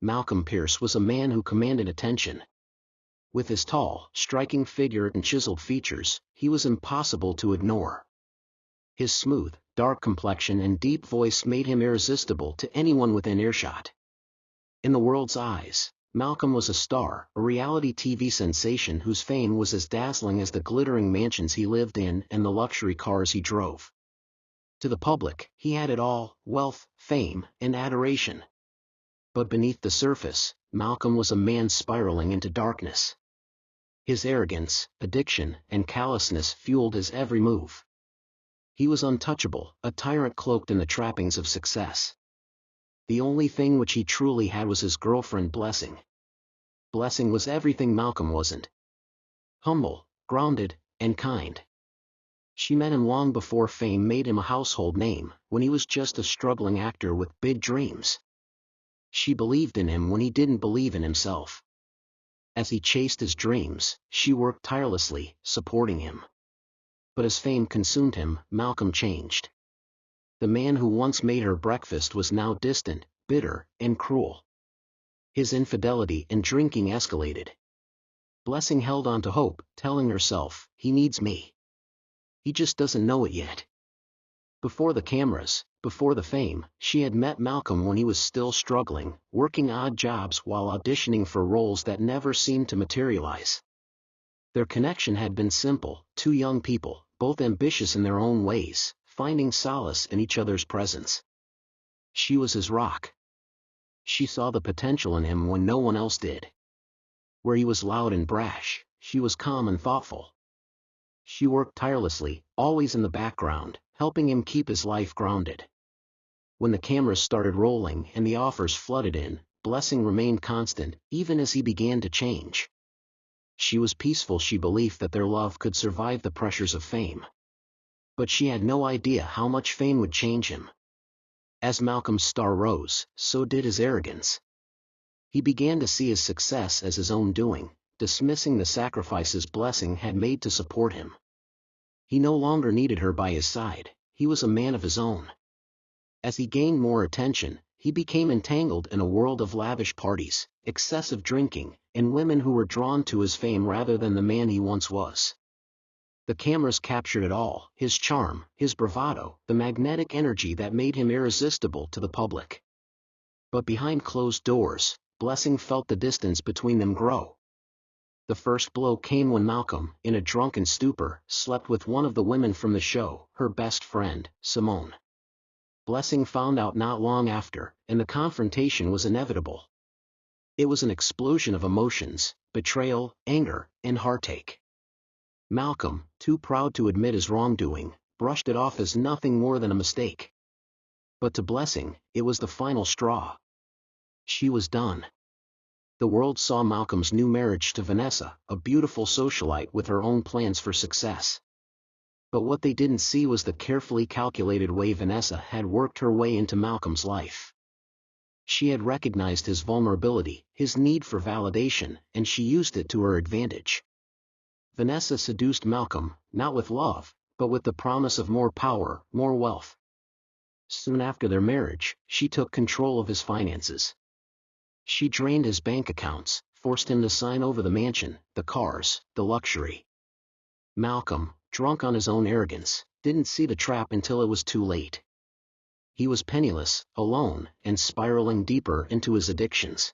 Malcolm Pierce was a man who commanded attention. With his tall, striking figure and chiseled features, he was impossible to ignore. His smooth, dark complexion and deep voice made him irresistible to anyone within earshot. In the world's eyes, Malcolm was a star, a reality TV sensation whose fame was as dazzling as the glittering mansions he lived in and the luxury cars he drove. To the public, he had it all: wealth, fame, and adoration. But beneath the surface, Malcolm was a man spiraling into darkness. His arrogance, addiction, and callousness fueled his every move. He was untouchable, a tyrant cloaked in the trappings of success. The only thing which he truly had was his girlfriend Blessing. Blessing was everything Malcolm wasn't. Humble, grounded, and kind. She met him long before fame made him a household name, when he was just a struggling actor with big dreams. She believed in him when he didn't believe in himself. As he chased his dreams, she worked tirelessly, supporting him. But as fame consumed him, Malcolm changed. The man who once made her breakfast was now distant, bitter, and cruel. His infidelity and drinking escalated. Blessing held on to hope, telling herself, "He needs me. He just doesn't know it yet." Before the cameras, before the fame, she had met Malcolm when he was still struggling, working odd jobs while auditioning for roles that never seemed to materialize. Their connection had been simple: two young people, both ambitious in their own ways, finding solace in each other's presence. She was his rock. She saw the potential in him when no one else did. Where he was loud and brash, she was calm and thoughtful. She worked tirelessly, always in the background, helping him keep his life grounded. When the cameras started rolling and the offers flooded in, Blessing remained constant, even as he began to change. She was peaceful. She believed that their love could survive the pressures of fame. But she had no idea how much fame would change him. As Malcolm's star rose, so did his arrogance. He began to see his success as his own doing, dismissing the sacrifices Blessing had made to support him. He no longer needed her by his side. He was a man of his own. As he gained more attention, he became entangled in a world of lavish parties, excessive drinking, and women who were drawn to his fame rather than the man he once was. The cameras captured it all: his charm, his bravado, the magnetic energy that made him irresistible to the public. But behind closed doors, Blessing felt the distance between them grow. The first blow came when Malcolm, in a drunken stupor, slept with one of the women from the show, her best friend, Simone. Blessing found out not long after, and the confrontation was inevitable. It was an explosion of emotions: betrayal, anger, and heartache. Malcolm, too proud to admit his wrongdoing, brushed it off as nothing more than a mistake. But to Blessing, it was the final straw. She was done. The world saw Malcolm's new marriage to Vanessa, a beautiful socialite with her own plans for success. But what they didn't see was the carefully calculated way Vanessa had worked her way into Malcolm's life. She had recognized his vulnerability, his need for validation, and she used it to her advantage. Vanessa seduced Malcolm, not with love, but with the promise of more power, more wealth. Soon after their marriage, she took control of his finances. She drained his bank accounts, forced him to sign over the mansion, the cars, the luxury. Malcolm, drunk on his own arrogance, didn't see the trap until it was too late. He was penniless, alone, and spiraling deeper into his addictions.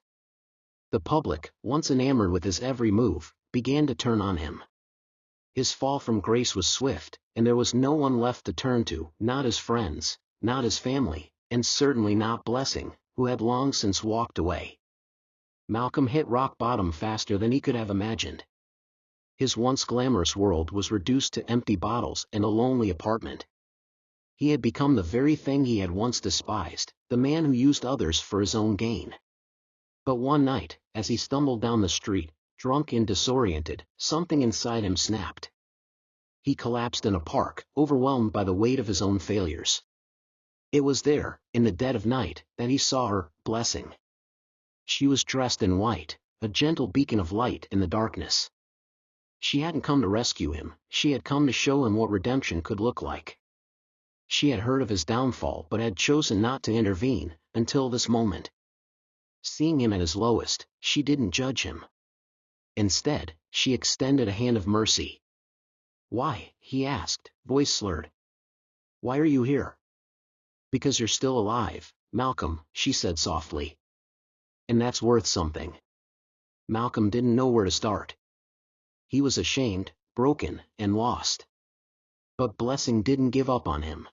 The public, once enamored with his every move, began to turn on him. His fall from grace was swift, and there was no one left to turn to: not his friends, not his family, and certainly not Blessing, who had long since walked away. Malcolm hit rock bottom faster than he could have imagined. His once glamorous world was reduced to empty bottles and a lonely apartment. He had become the very thing he had once despised: the man who used others for his own gain. But one night, as he stumbled down the street, drunk and disoriented, something inside him snapped. He collapsed in a park, overwhelmed by the weight of his own failures. It was there, in the dead of night, that he saw her, Blessing. She was dressed in white, a gentle beacon of light in the darkness. She hadn't come to rescue him, she had come to show him what redemption could look like. She had heard of his downfall but had chosen not to intervene, until this moment. Seeing him at his lowest, she didn't judge him. Instead, she extended a hand of mercy. "Why?" he asked, voice slurred. "Why are you here?" "Because you're still alive, Malcolm," she said softly. "And that's worth something." Malcolm didn't know where to start. He was ashamed, broken, and lost. But Blessing didn't give up on him.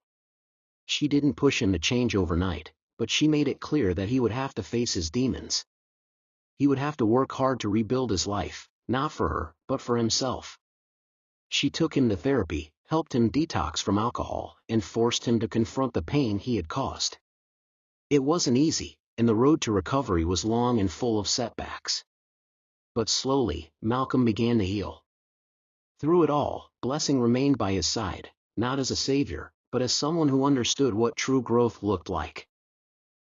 She didn't push him to change overnight, but she made it clear that he would have to face his demons. He would have to work hard to rebuild his life, not for her, but for himself. She took him to therapy, helped him detox from alcohol, and forced him to confront the pain he had caused. It wasn't easy, and the road to recovery was long and full of setbacks. But slowly, Malcolm began to heal. Through it all, Blessing remained by his side, not as a savior, but as someone who understood what true growth looked like.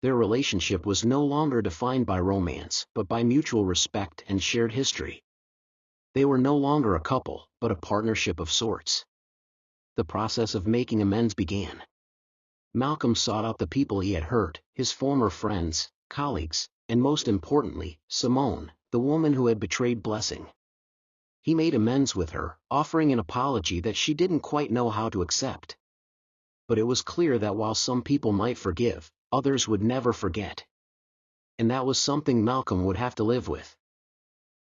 Their relationship was no longer defined by romance, but by mutual respect and shared history. They were no longer a couple, but a partnership of sorts. The process of making amends began. Malcolm sought out the people he had hurt, his former friends, colleagues, and most importantly, Simone, the woman who had betrayed Blessing. He made amends with her, offering an apology that she didn't quite know how to accept. But it was clear that while some people might forgive, others would never forget. And that was something Malcolm would have to live with.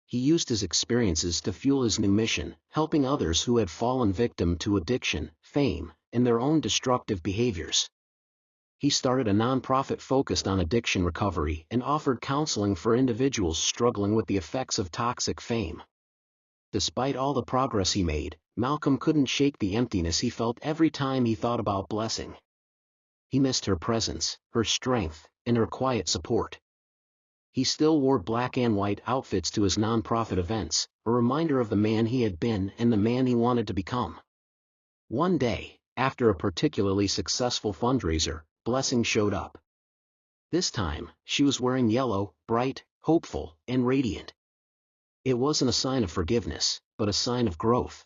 He used his experiences to fuel his new mission, helping others who had fallen victim to addiction, fame, and their own destructive behaviors. He started a nonprofit focused on addiction recovery and offered counseling for individuals struggling with the effects of toxic fame. Despite all the progress he made, Malcolm couldn't shake the emptiness he felt every time he thought about Blessing. He missed her presence, her strength, and her quiet support. He still wore black and white outfits to his nonprofit events, a reminder of the man he had been and the man he wanted to become. One day, after a particularly successful fundraiser, Blessing showed up. This time, she was wearing yellow, bright, hopeful, and radiant. It wasn't a sign of forgiveness, but a sign of growth.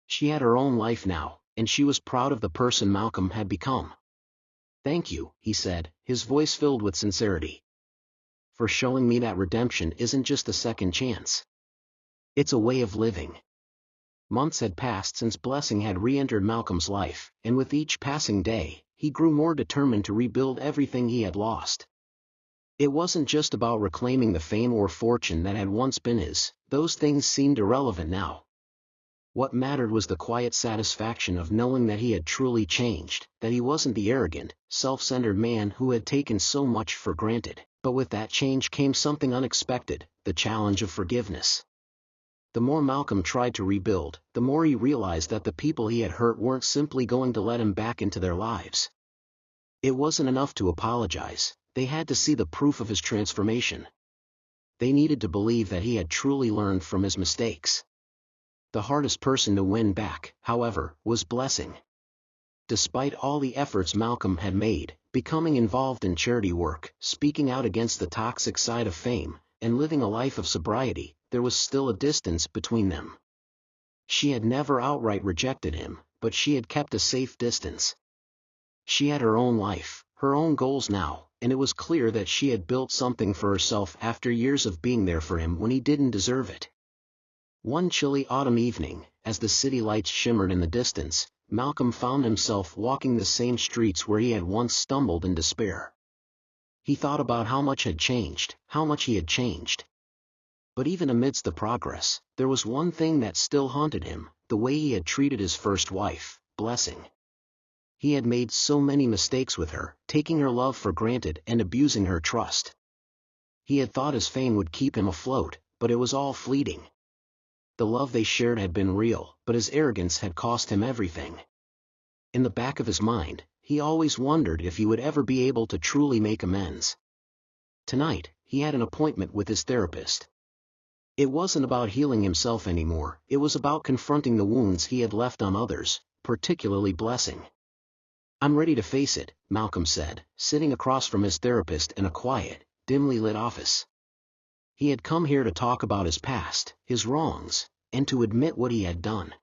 She had her own life now, and she was proud of the person Malcolm had become. "Thank you," he said, his voice filled with sincerity. "For showing me that redemption isn't just a second chance. It's a way of living." Months had passed since Blessing had re-entered Malcolm's life, and with each passing day, he grew more determined to rebuild everything he had lost. It wasn't just about reclaiming the fame or fortune that had once been his; those things seemed irrelevant now. What mattered was the quiet satisfaction of knowing that he had truly changed, that he wasn't the arrogant, self-centered man who had taken so much for granted. But with that change came something unexpected, the challenge of forgiveness. The more Malcolm tried to rebuild, the more he realized that the people he had hurt weren't simply going to let him back into their lives. It wasn't enough to apologize, they had to see the proof of his transformation. They needed to believe that he had truly learned from his mistakes. The hardest person to win back, however, was Blessing. Despite all the efforts Malcolm had made, becoming involved in charity work, speaking out against the toxic side of fame, and living a life of sobriety, there was still a distance between them. She had never outright rejected him, but she had kept a safe distance. She had her own life, her own goals now, and it was clear that she had built something for herself after years of being there for him when he didn't deserve it. One chilly autumn evening, as the city lights shimmered in the distance, Malcolm found himself walking the same streets where he had once stumbled in despair. He thought about how much had changed, how much he had changed. But even amidst the progress, there was one thing that still haunted him, the way he had treated his first wife, Blessing. He had made so many mistakes with her, taking her love for granted and abusing her trust. He had thought his fame would keep him afloat, but it was all fleeting. The love they shared had been real, but his arrogance had cost him everything. In the back of his mind, he always wondered if he would ever be able to truly make amends. Tonight, he had an appointment with his therapist. It wasn't about healing himself anymore, it was about confronting the wounds he had left on others, particularly Blessing. "I'm ready to face it," Malcolm said, sitting across from his therapist in a quiet, dimly lit office. He had come here to talk about his past, his wrongs, and to admit what he had done.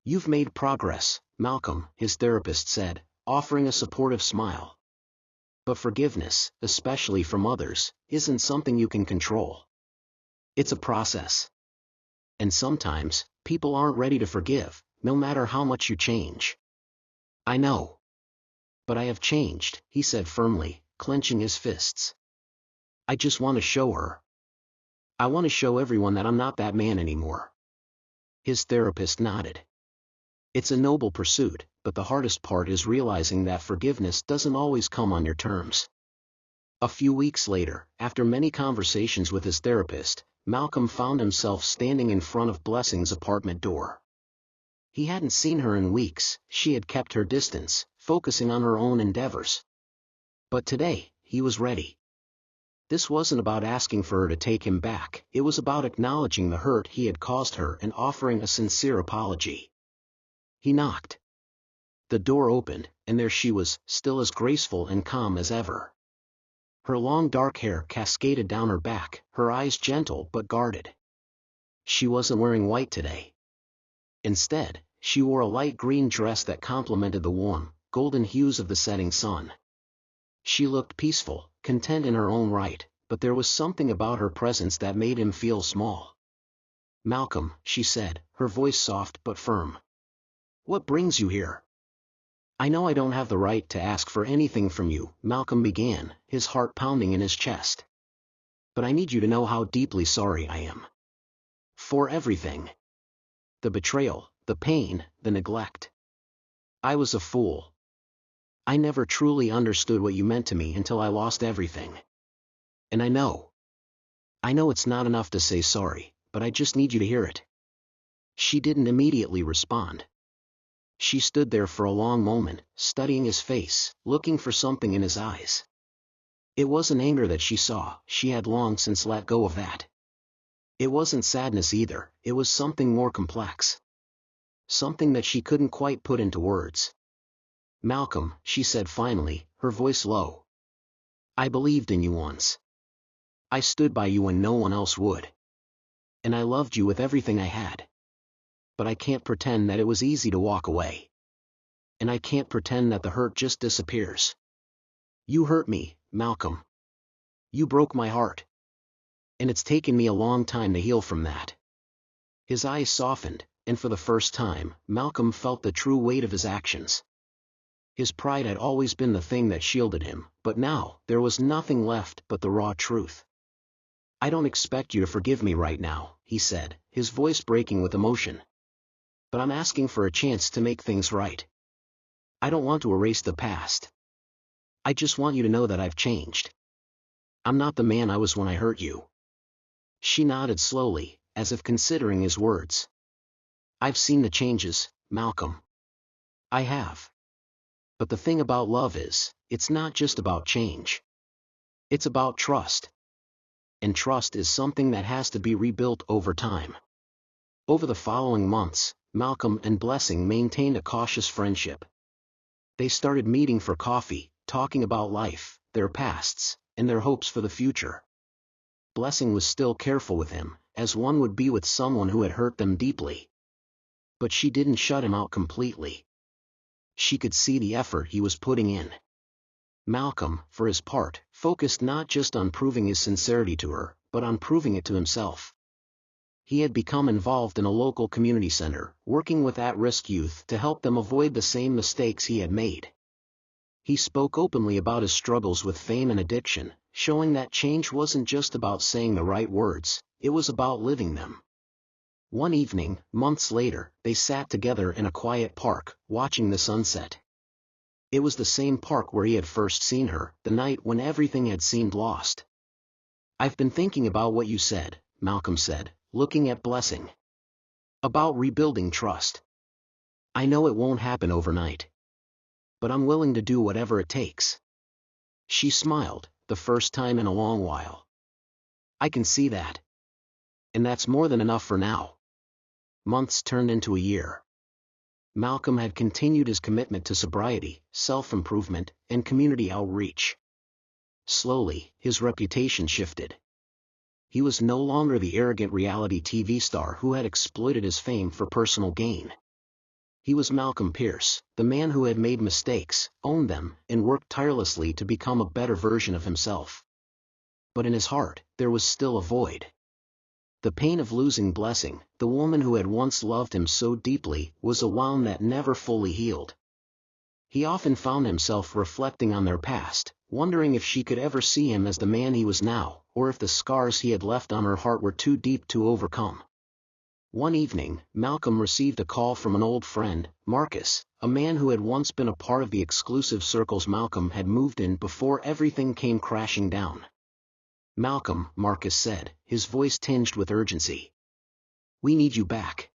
"You've made progress, Malcolm," his therapist said, offering a supportive smile. But forgiveness, especially from others, isn't something you can control. It's a process. And sometimes, people aren't ready to forgive, no matter how much you change. I know. But I have changed, he said firmly, clenching his fists. I just want to show her. I want to show everyone that I'm not that man anymore. His therapist nodded. It's a noble pursuit, but the hardest part is realizing that forgiveness doesn't always come on your terms. A few weeks later, after many conversations with his therapist, Malcolm found himself standing in front of Blessing's apartment door. He hadn't seen her in weeks, she had kept her distance, focusing on her own endeavors. But today, he was ready. This wasn't about asking for her to take him back, it was about acknowledging the hurt he had caused her and offering a sincere apology. He knocked. The door opened, and there she was, still as graceful and calm as ever. Her long dark hair cascaded down her back, her eyes gentle but guarded. She wasn't wearing white today. Instead, she wore a light green dress that complemented the warm, golden hues of the setting sun. She looked peaceful, content in her own right, but there was something about her presence that made him feel small. Malcolm, she said, her voice soft but firm. What brings you here? I know I don't have the right to ask for anything from you, Malcolm began, his heart pounding in his chest. But I need you to know how deeply sorry I am. For everything. The betrayal, the pain, the neglect. I was a fool. I never truly understood what you meant to me until I lost everything. And I know it's not enough to say sorry, but I just need you to hear it. She didn't immediately respond. She stood there for a long moment, studying his face, looking for something in his eyes. It wasn't anger that she saw, she had long since let go of that. It wasn't sadness either, it was something more complex. Something that she couldn't quite put into words. Malcolm, she said finally, her voice low. I believed in you once. I stood by you when no one else would. And I loved you with everything I had. But I can't pretend that it was easy to walk away. And I can't pretend that the hurt just disappears. You hurt me, Malcolm. You broke my heart. And it's taken me a long time to heal from that. His eyes softened, and for the first time, Malcolm felt the true weight of his actions. His pride had always been the thing that shielded him, but now, there was nothing left but the raw truth. I don't expect you to forgive me right now, he said, his voice breaking with emotion. But I'm asking for a chance to make things right. I don't want to erase the past. I just want you to know that I've changed. I'm not the man I was when I hurt you. She nodded slowly, as if considering his words. I've seen the changes, Malcolm. I have. But the thing about love is, it's not just about change. It's about trust. And trust is something that has to be rebuilt over time. Over the following months, Malcolm and Blessing maintained a cautious friendship. They started meeting for coffee, talking about life, their pasts, and their hopes for the future. Blessing was still careful with him, as one would be with someone who had hurt them deeply. But she didn't shut him out completely. She could see the effort he was putting in. Malcolm, for his part, focused not just on proving his sincerity to her, but on proving it to himself. He had become involved in a local community center, working with at-risk youth to help them avoid the same mistakes he had made. He spoke openly about his struggles with fame and addiction, showing that change wasn't just about saying the right words, it was about living them. One evening, months later, they sat together in a quiet park, watching the sunset. It was the same park where he had first seen her, the night when everything had seemed lost. I've been thinking about what you said, Malcolm said, looking at Blessing. About rebuilding trust. I know it won't happen overnight. But I'm willing to do whatever it takes. She smiled, the first time in a long while. I can see that. And that's more than enough for now. Months turned into a year. Malcolm had continued his commitment to sobriety, self-improvement, and community outreach. Slowly, his reputation shifted. He was no longer the arrogant reality TV star who had exploited his fame for personal gain. He was Malcolm Pierce, the man who had made mistakes, owned them, and worked tirelessly to become a better version of himself. But in his heart, there was still a void. The pain of losing Blessing, the woman who had once loved him so deeply, was a wound that never fully healed. He often found himself reflecting on their past, wondering if she could ever see him as the man he was now, or if the scars he had left on her heart were too deep to overcome. One evening, Malcolm received a call from an old friend, Marcus, a man who had once been a part of the exclusive circles Malcolm had moved in before everything came crashing down. "Malcolm," Marcus said, his voice tinged with urgency. "We need you back.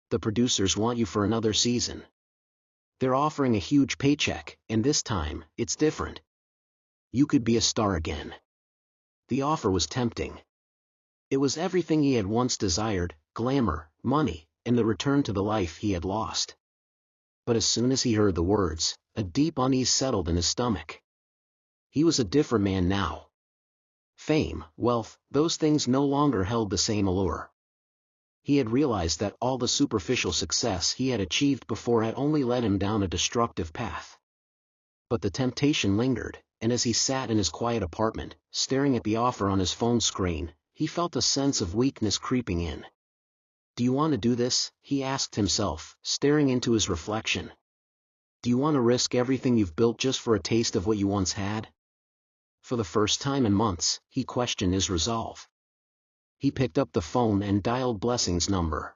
The producers want you for another season. They're offering a huge paycheck, and this time, it's different. You could be a star again." The offer was tempting. It was everything he had once desired: glamour, money, and the return to the life he had lost. But as soon as he heard the words, a deep unease settled in his stomach. He was a different man now. Fame, wealth, those things no longer held the same allure. He had realized that all the superficial success he had achieved before had only led him down a destructive path. But the temptation lingered, and as he sat in his quiet apartment, staring at the offer on his phone screen, he felt a sense of weakness creeping in. "Do you want to do this?" he asked himself, staring into his reflection. "Do you want to risk everything you've built just for a taste of what you once had?" For the first time in months, he questioned his resolve. He picked up the phone and dialed Blessing's number.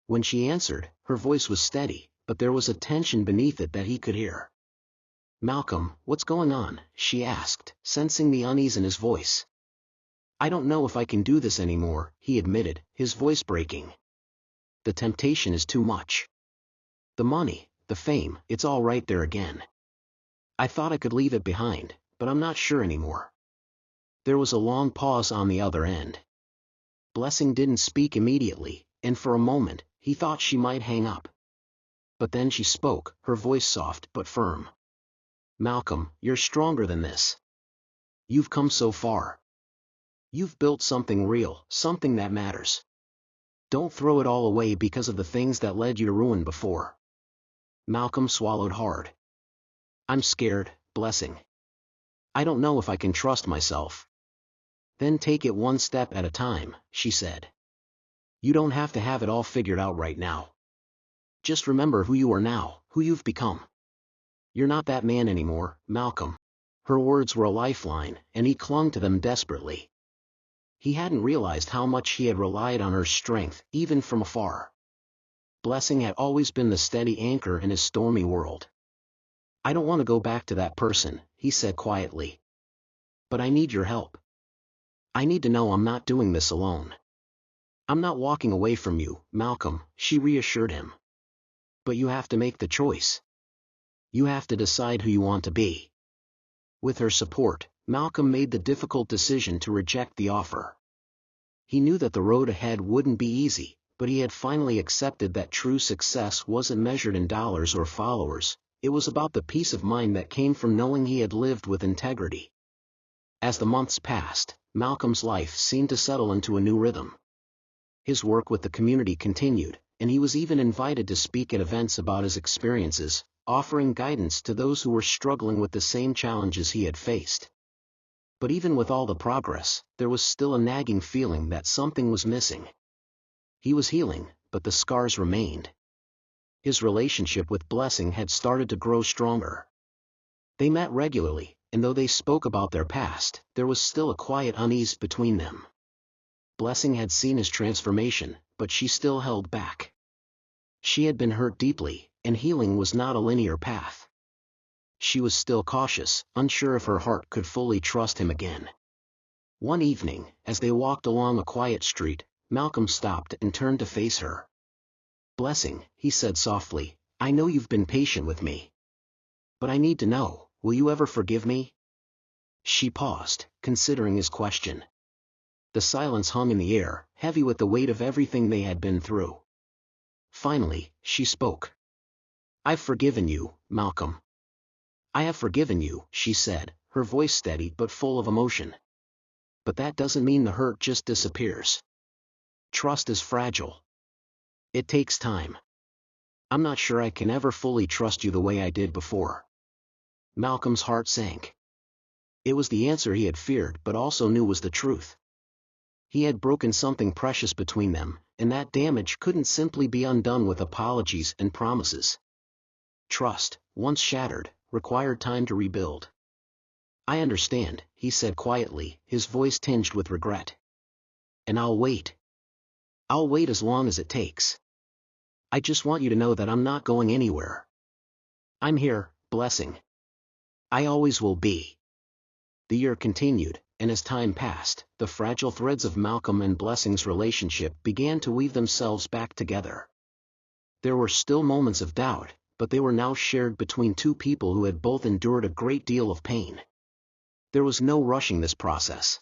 When she answered, her voice was steady, but there was a tension beneath it that he could hear. "Malcolm, what's going on?" she asked, sensing the unease in his voice. "I don't know if I can do this anymore," he admitted, his voice breaking. "The temptation is too much. The money, the fame, it's all right there again. I thought I could leave it behind, but I'm not sure anymore." There was a long pause on the other end. Blessing didn't speak immediately, and for a moment, he thought she might hang up. But then she spoke, her voice soft but firm. "Malcolm, you're stronger than this. You've come so far. You've built something real, something that matters. Don't throw it all away because of the things that led you to ruin before." Malcolm swallowed hard. "I'm scared, Blessing. I don't know if I can trust myself." "Then take it one step at a time," she said. "You don't have to have it all figured out right now. Just remember who you are now, who you've become. You're not that man anymore, Malcolm." Her words were a lifeline, and he clung to them desperately. He hadn't realized how much he had relied on her strength, even from afar. Blessing had always been the steady anchor in his stormy world. "I don't want to go back to that person," he said quietly. "But I need your help. I need to know I'm not doing this alone." "I'm not walking away from you, Malcolm," she reassured him. "But you have to make the choice. You have to decide who you want to be." With her support, Malcolm made the difficult decision to reject the offer. He knew that the road ahead wouldn't be easy, but he had finally accepted that true success wasn't measured in dollars or followers. It was about the peace of mind that came from knowing he had lived with integrity. As the months passed, Malcolm's life seemed to settle into a new rhythm. His work with the community continued, and he was even invited to speak at events about his experiences, offering guidance to those who were struggling with the same challenges he had faced. But even with all the progress, there was still a nagging feeling that something was missing. He was healing, but the scars remained. His relationship with Blessing had started to grow stronger. They met regularly, and though they spoke about their past, there was still a quiet unease between them. Blessing had seen his transformation, but she still held back. She had been hurt deeply, and healing was not a linear path. She was still cautious, unsure if her heart could fully trust him again. One evening, as they walked along a quiet street, Malcolm stopped and turned to face her. "Blessing," he said softly, "I know you've been patient with me. But I need to know, will you ever forgive me?" She paused, considering his question. The silence hung in the air, heavy with the weight of everything they had been through. Finally, she spoke. "I've forgiven you, Malcolm." "I have forgiven you," she said, her voice steady but full of emotion. "But that doesn't mean the hurt just disappears. Trust is fragile. It takes time. I'm not sure I can ever fully trust you the way I did before. Malcolm's heart sank. It was the answer he had feared but also knew was the truth. He had broken something precious between them, and that damage couldn't simply be undone with apologies and promises. Trust, once shattered, required time to rebuild. I understand, he said quietly, his voice tinged with regret. And I'll wait. I'll wait as long as it takes. I just want you to know that I'm not going anywhere. I'm here, Blessing. I always will be. The year continued, and as time passed, the fragile threads of Malcolm and Blessing's relationship began to weave themselves back together. There were still moments of doubt, but they were now shared between two people who had both endured a great deal of pain. There was no rushing this process.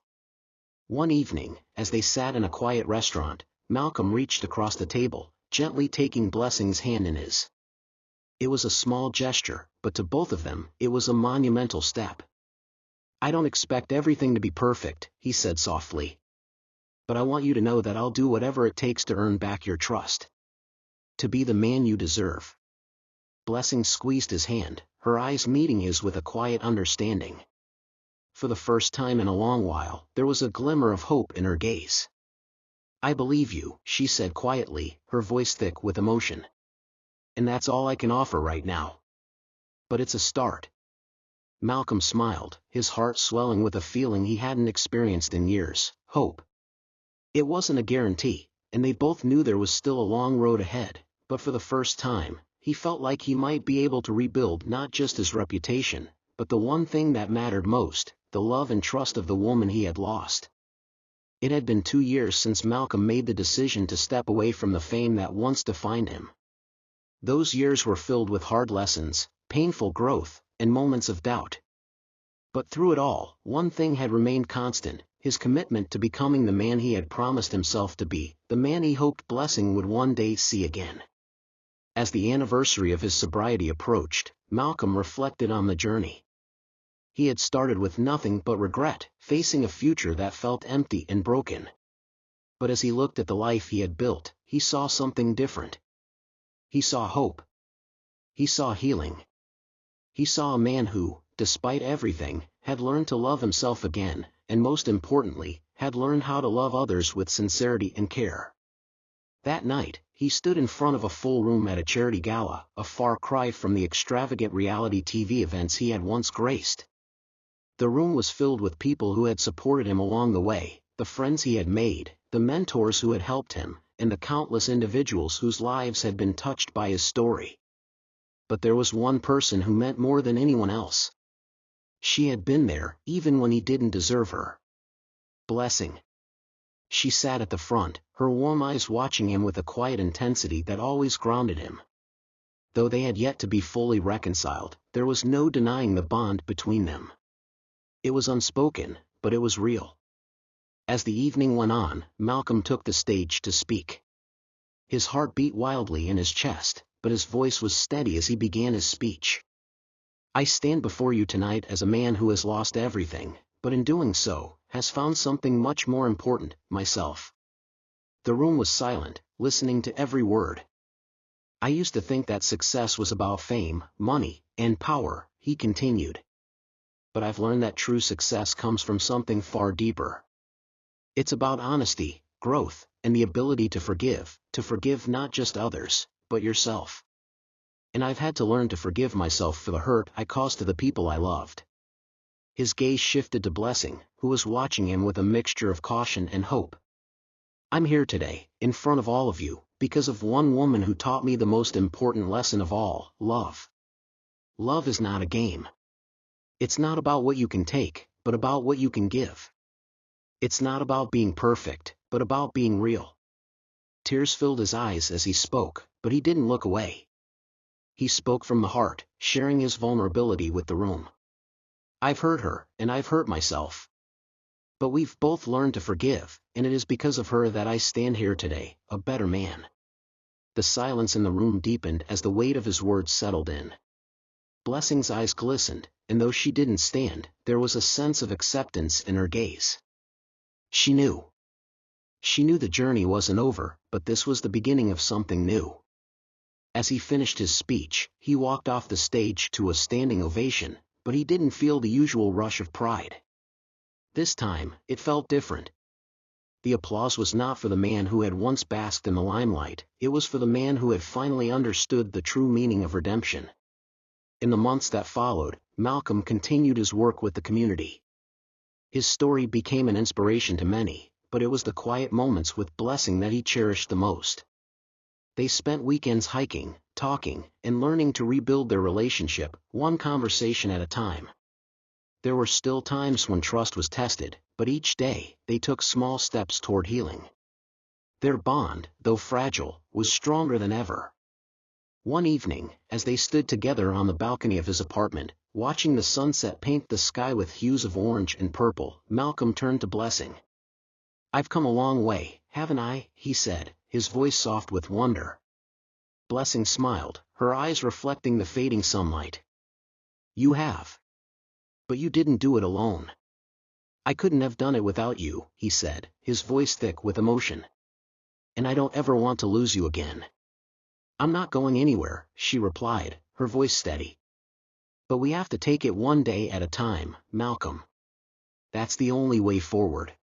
One evening, as they sat in a quiet restaurant, Malcolm reached across the table, gently taking Blessing's hand in his. It was a small gesture, but to both of them, it was a monumental step. I don't expect everything to be perfect, he said softly. But I want you to know that I'll do whatever it takes to earn back your trust. To be the man you deserve. Blessing squeezed his hand, her eyes meeting his with a quiet understanding. For the first time in a long while, there was a glimmer of hope in her gaze. I believe you, she said quietly, her voice thick with emotion. And that's all I can offer right now. But it's a start. Malcolm smiled, his heart swelling with a feeling he hadn't experienced in years, hope. It wasn't a guarantee, and they both knew there was still a long road ahead, but for the first time, he felt like he might be able to rebuild not just his reputation, but the one thing that mattered most, the love and trust of the woman he had lost. It had been 2 years since Malcolm made the decision to step away from the fame that once defined him. Those years were filled with hard lessons, painful growth, and moments of doubt. But through it all, one thing had remained constant, his commitment to becoming the man he had promised himself to be, the man he hoped Blessing would one day see again. As the anniversary of his sobriety approached, Malcolm reflected on the journey. He had started with nothing but regret, facing a future that felt empty and broken. But as he looked at the life he had built, he saw something different. He saw hope. He saw healing. He saw a man who, despite everything, had learned to love himself again, and most importantly, had learned how to love others with sincerity and care. That night, he stood in front of a full room at a charity gala, a far cry from the extravagant reality TV events he had once graced. The room was filled with people who had supported him along the way, the friends he had made, the mentors who had helped him, and the countless individuals whose lives had been touched by his story. But there was one person who meant more than anyone else. She had been there, even when he didn't deserve her. Blessing. She sat at the front, her warm eyes watching him with a quiet intensity that always grounded him. Though they had yet to be fully reconciled, there was no denying the bond between them. It was unspoken, but it was real. As the evening went on, Malcolm took the stage to speak. His heart beat wildly in his chest, but his voice was steady as he began his speech. I stand before you tonight as a man who has lost everything, but in doing so, has found something much more important, myself. The room was silent, listening to every word. I used to think that success was about fame, money, and power, he continued. But I've learned that true success comes from something far deeper. It's about honesty, growth, and the ability to forgive not just others, but yourself. And I've had to learn to forgive myself for the hurt I caused to the people I loved. His gaze shifted to Blessing, who was watching him with a mixture of caution and hope. I'm here today, in front of all of you, because of one woman who taught me the most important lesson of all, love. Love is not a game. It's not about what you can take, but about what you can give. It's not about being perfect, but about being real. Tears filled his eyes as he spoke, but he didn't look away. He spoke from the heart, sharing his vulnerability with the room. I've hurt her, and I've hurt myself. But we've both learned to forgive, and it is because of her that I stand here today, a better man. The silence in the room deepened as the weight of his words settled in. Blessing's eyes glistened, and though she didn't stand, there was a sense of acceptance in her gaze. She knew. She knew the journey wasn't over, but this was the beginning of something new. As he finished his speech, he walked off the stage to a standing ovation, but he didn't feel the usual rush of pride. This time, it felt different. The applause was not for the man who had once basked in the limelight, it was for the man who had finally understood the true meaning of redemption. In the months that followed, Malcolm continued his work with the community. His story became an inspiration to many, but it was the quiet moments with Blessing that he cherished the most. They spent weekends hiking, talking, and learning to rebuild their relationship, one conversation at a time. There were still times when trust was tested, but each day, they took small steps toward healing. Their bond, though fragile, was stronger than ever. One evening, as they stood together on the balcony of his apartment, watching the sunset paint the sky with hues of orange and purple, Malcolm turned to Blessing. "I've come a long way, haven't I?" he said, his voice soft with wonder. Blessing smiled, her eyes reflecting the fading sunlight. "You have. But you didn't do it alone. I couldn't have done it without you," he said, his voice thick with emotion. "And I don't ever want to lose you again." "I'm not going anywhere," she replied, her voice steady. "But we have to take it one day at a time, Malcolm. That's the only way forward."